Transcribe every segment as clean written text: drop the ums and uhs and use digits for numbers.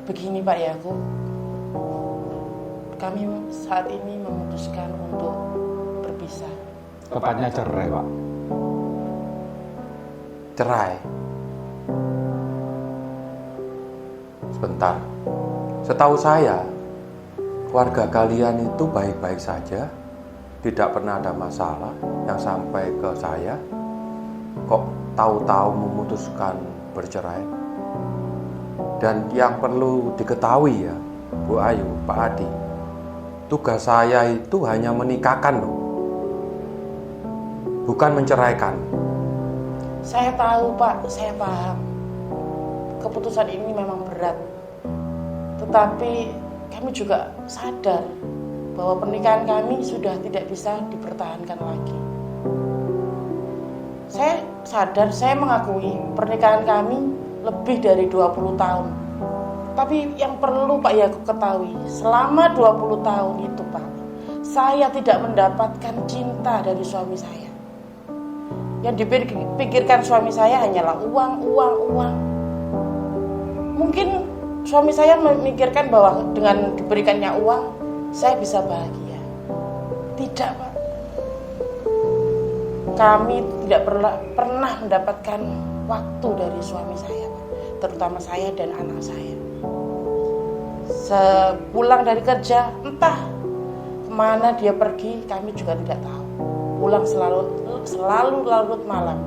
Begini Pak Yakub, kami saat ini memutuskan untuk berpisah. Tepatnya cerai, Pak. Cerai? Sebentar. Setahu saya, keluarga kalian itu baik-baik saja, tidak pernah ada masalah yang sampai ke saya. Kok tahu-tahu memutuskan bercerai? Dan yang perlu diketahui ya, Bu Ayu, Pak Adi, tugas saya itu hanya menikahkan loh, bukan menceraikan. Saya tahu Pak, saya paham. Keputusan ini memang berat. Tetapi kami juga sadar bahwa pernikahan kami sudah tidak bisa dipertahankan lagi. Saya sadar, saya mengakui pernikahan kami lebih dari 20 tahun. Tapi yang perlu Pak Yakub ketahui, selama 20 tahun itu Pak, saya tidak mendapatkan cinta dari suami saya. Yang dipikirkan suami saya hanyalah uang. Mungkin suami saya memikirkan bahwa dengan diberikannya uang, saya bisa bahagia. Tidak Pak. Kami tidak pernah mendapatkan waktu dari suami saya, terutama saya dan anak saya. Sepulang dari kerja, entah kemana dia pergi, kami juga tidak tahu. Pulang selalu larut malam.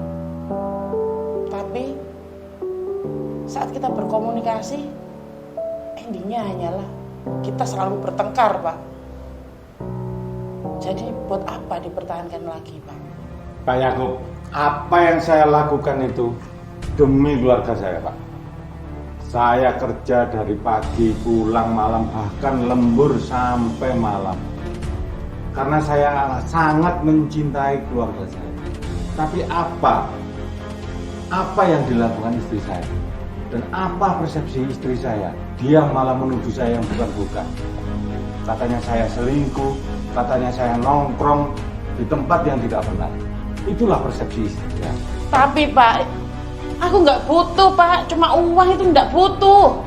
Tapi saat kita berkomunikasi, endingnya hanyalah kita selalu bertengkar, Pak. Jadi buat apa dipertahankan lagi, Pak? Pak Yakub, apa yang saya lakukan itu demi keluarga saya, Pak. Saya kerja dari pagi, pulang malam, bahkan lembur sampai malam. Karena saya sangat mencintai keluarga saya. Tapi apa yang dilakukan istri saya? Dan apa persepsi istri saya? Dia malah menuduh saya yang bukan-bukan. Katanya saya selingkuh, katanya saya nongkrong di tempat yang tidak benar. Itulah persepsi istri saya. Tapi Pak, aku nggak butuh Pak, cuma uang itu nggak butuh.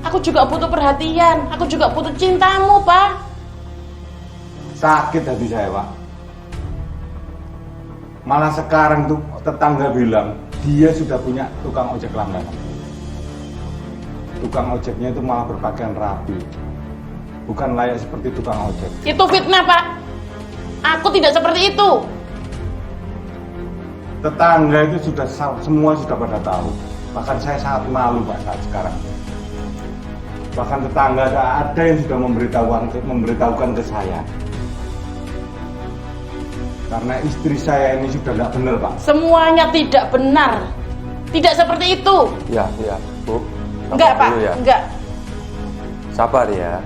Aku juga butuh perhatian, aku juga butuh cintamu Pak. Sakit hati saya, Pak. Malah sekarang tuh tetangga bilang dia sudah punya tukang ojek langganan. Tukang ojeknya itu malah berpakaian rapi, bukan layak seperti tukang ojek. Itu fitnah Pak. Aku tidak seperti itu. Tetangga itu semua sudah pada tahu. Bahkan saya sangat malu Pak saat sekarang. Bahkan tetangga ada yang sudah memberitahukan ke saya. Karena istri saya ini sudah tidak benar Pak. Semuanya tidak benar. Tidak seperti itu. Ya, Bu. Enggak Pak, ya. enggak. Sabar ya.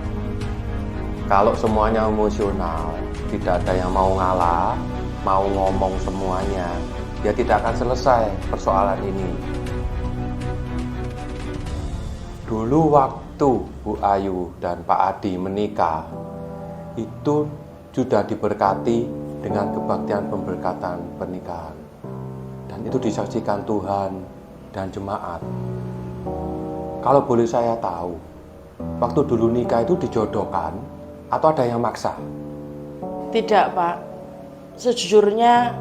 Kalau semuanya emosional, tidak ada yang mau ngalah, mau ngomong semuanya, ya tidak akan selesai persoalan ini. Dulu waktu Bu Ayu dan Pak Adi menikah, itu sudah diberkati dengan kebaktian pemberkatan pernikahan. Dan itu disaksikan Tuhan dan jemaat. Kalau boleh saya tahu, waktu dulu nikah itu dijodohkan atau ada yang maksa? Tidak Pak. Sejujurnya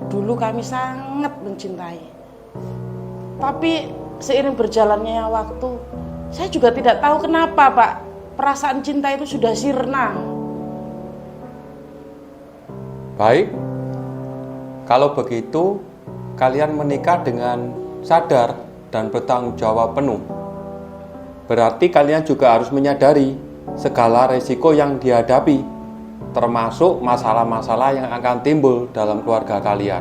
dulu kami sangat mencintai. Tapi seiring berjalannya waktu, saya juga tidak tahu kenapa Pak, perasaan cinta itu sudah sirna. Baik, kalau begitu kalian menikah dengan sadar dan bertanggung jawab penuh. Berarti kalian juga harus menyadari segala resiko yang dihadapi, termasuk masalah-masalah yang akan timbul dalam keluarga kalian.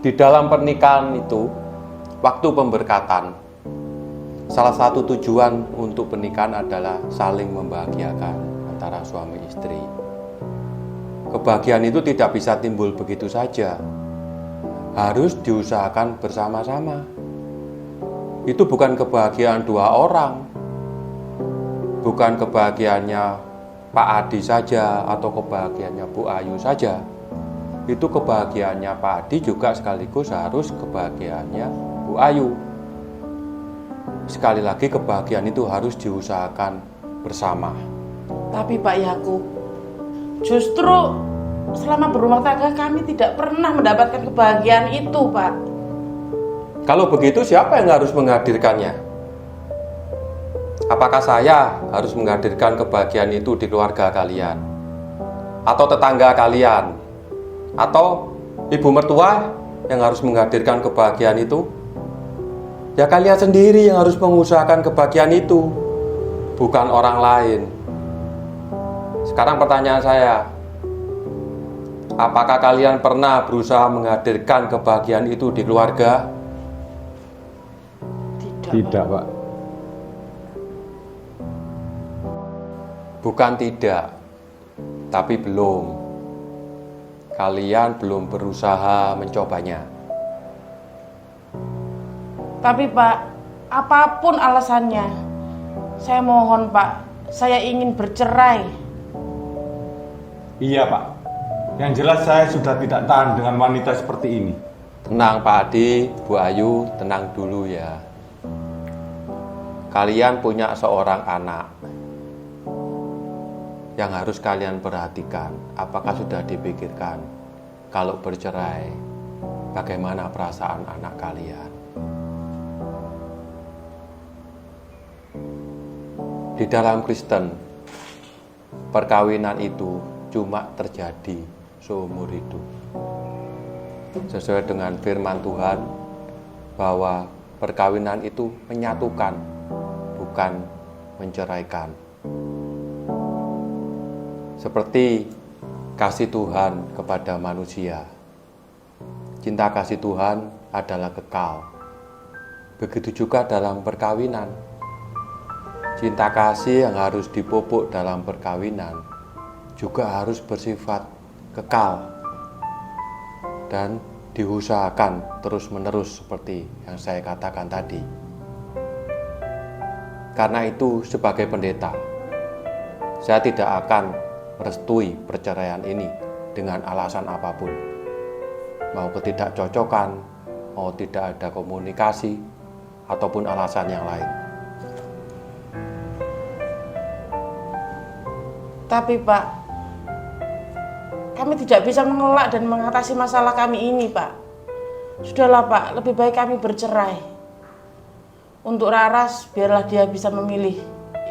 Di dalam pernikahan itu, waktu pemberkatan, salah satu tujuan untuk pernikahan adalah saling membahagiakan antara suami istri. Kebahagiaan itu tidak bisa timbul begitu saja, harus diusahakan bersama-sama. Itu bukan kebahagiaan dua orang, bukan kebahagiaannya Pak Adi saja atau kebahagiaannya Bu Ayu saja. Itu kebahagiaannya Pak Adi juga sekaligus harus kebahagiaannya Bu Ayu. sekali lagi kebahagiaan itu harus diusahakan bersama. Tapi Pak Yakub, justru selama berumah tangga kami tidak pernah mendapatkan kebahagiaan itu, Pak. Kalau begitu siapa yang harus menghadirkannya? Apakah saya harus menghadirkan kebahagiaan itu di keluarga kalian? Atau tetangga kalian? Atau ibu mertua yang harus menghadirkan kebahagiaan itu? Ya kalian sendiri yang harus mengusahakan kebahagiaan itu, bukan orang lain. Sekarang pertanyaan saya, apakah kalian pernah berusaha menghadirkan kebahagiaan itu di keluarga? Tidak, Pak. Bukan tidak, tapi belum. Kalian belum berusaha mencobanya. Tapi Pak, apapun alasannya, saya mohon Pak, saya ingin bercerai. Iya, Pak. Yang jelas saya sudah tidak tahan dengan wanita seperti ini. Tenang Pak Adi, Bu Ayu, tenang dulu ya. Kalian punya seorang anak yang harus kalian perhatikan. Apakah sudah dipikirkan kalau bercerai, bagaimana perasaan anak kalian? Di dalam Kristen, perkawinan itu cuma terjadi seumur hidup. Sesuai dengan firman Tuhan bahwa perkawinan itu menyatukan, bukan menceraikan. Seperti kasih Tuhan kepada manusia, cinta kasih Tuhan adalah kekal. Begitu juga dalam perkawinan. Cinta kasih yang harus dipupuk dalam perkawinan juga harus bersifat kekal dan diusahakan terus-menerus seperti yang saya katakan tadi. Karena itu sebagai pendeta, saya tidak akan merestui perceraian ini dengan alasan apapun. Mau ketidakcocokan, mau tidak ada komunikasi, ataupun alasan yang lain. Tapi Pak, kami tidak bisa mengelak dan mengatasi masalah kami ini Pak. Sudahlah Pak, lebih baik kami bercerai. Untuk Raras, biarlah dia bisa memilih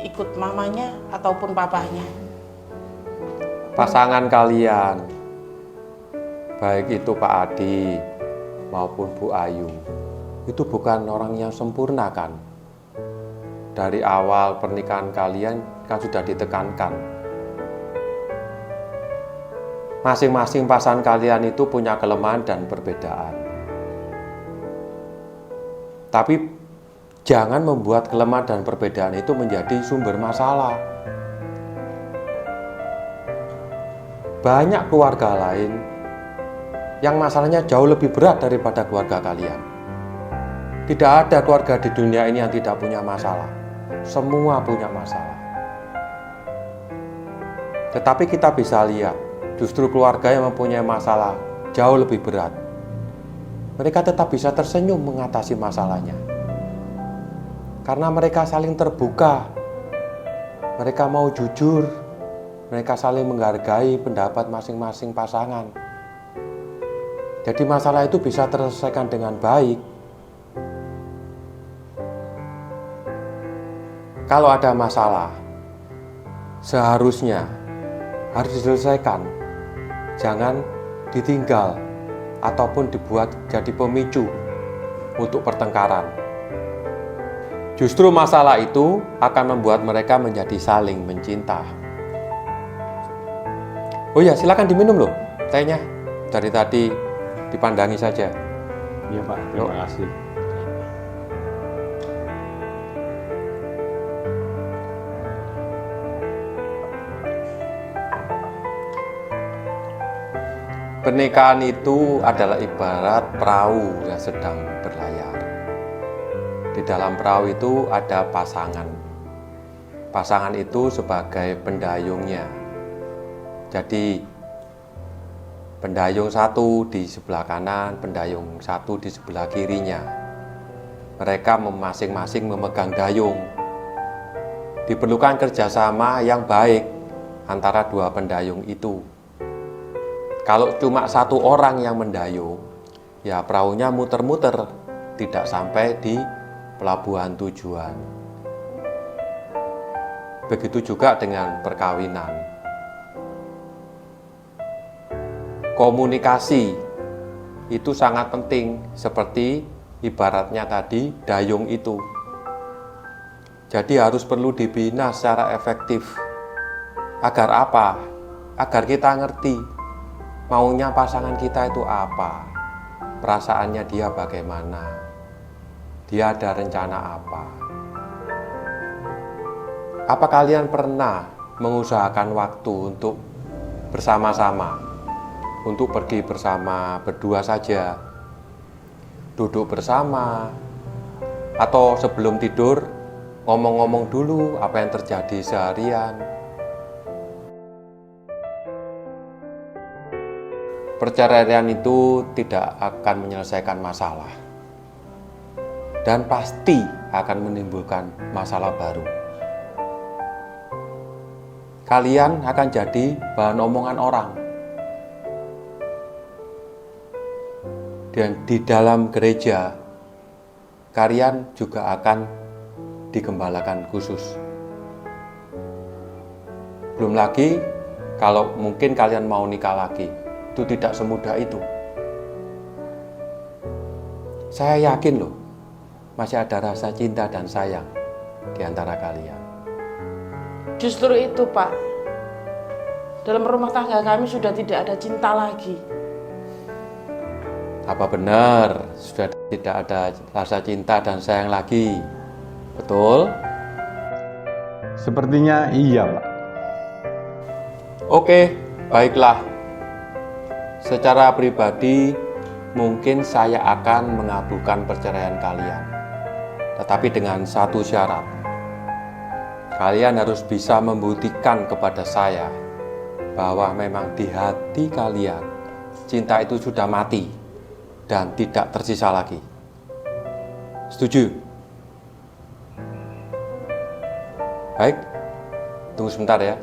ikut mamanya ataupun papanya. Pasangan kalian, baik itu Pak Adi maupun Bu Ayu, itu bukan orang yang sempurna kan? Dari awal pernikahan kalian kan sudah ditekankan. Masing-masing pasangan kalian itu punya kelemahan dan perbedaan. Tapi jangan membuat kelemahan dan perbedaan itu menjadi sumber masalah. Banyak keluarga lain yang masalahnya jauh lebih berat daripada keluarga kalian. Tidak ada keluarga di dunia ini yang tidak punya masalah. Semua punya masalah. Tetapi kita bisa lihat, justru keluarga yang mempunyai masalah jauh lebih berat. Mereka tetap bisa tersenyum mengatasi masalahnya. Karena mereka saling terbuka. Mereka mau jujur. Mereka saling menghargai pendapat masing-masing pasangan. Jadi masalah itu bisa terselesaikan dengan baik. Kalau ada masalah, seharusnya harus diselesaikan. Jangan ditinggal ataupun dibuat jadi pemicu untuk pertengkaran. Justru masalah itu akan membuat mereka menjadi saling mencinta. Oh ya, silakan diminum loh tehnya. Dari tadi dipandangi saja. Iya Pak, terima kasih. Pernikahan itu adalah ibarat perahu yang sedang berlayar. Di dalam perahu itu ada pasangan. Pasangan itu sebagai pendayungnya. Jadi pendayung satu di sebelah kanan, pendayung satu di sebelah kirinya. mereka masing-masing memegang dayung. Diperlukan kerjasama yang baik antara dua pendayung itu. Kalau cuma satu orang yang mendayung, ya perahunya muter-muter, tidak sampai di pelabuhan tujuan. Begitu juga dengan perkawinan. Komunikasi itu sangat penting, seperti ibaratnya tadi dayung itu. Jadi harus perlu dibina secara efektif. Agar apa? Agar kita ngerti maunya pasangan kita itu apa, perasaannya dia bagaimana, dia ada rencana apa. Apa kalian pernah mengusahakan waktu untuk bersama-sama, untuk pergi bersama berdua saja, duduk bersama, atau sebelum tidur ngomong-ngomong dulu apa yang terjadi seharian? Perceraian itu tidak akan menyelesaikan masalah dan pasti akan menimbulkan masalah baru. Kalian akan jadi bahan omongan orang. Dan di dalam gereja, kalian juga akan digembalakan khusus. Belum lagi kalau mungkin kalian mau nikah lagi. Itu tidak semudah itu. Saya yakin loh, masih ada rasa cinta dan sayang di antara kalian. Justru itu, Pak. Dalam rumah tangga kami sudah tidak ada cinta lagi. Apa benar sudah tidak ada rasa cinta dan sayang lagi? Betul? Sepertinya iya, Pak. Oke, baiklah. Secara pribadi, mungkin saya akan mengabulkan perceraian kalian. Tetapi dengan satu syarat. Kalian harus bisa membuktikan kepada saya bahwa memang di hati kalian cinta itu sudah mati dan tidak tersisa lagi. Setuju? Baik, tunggu sebentar ya.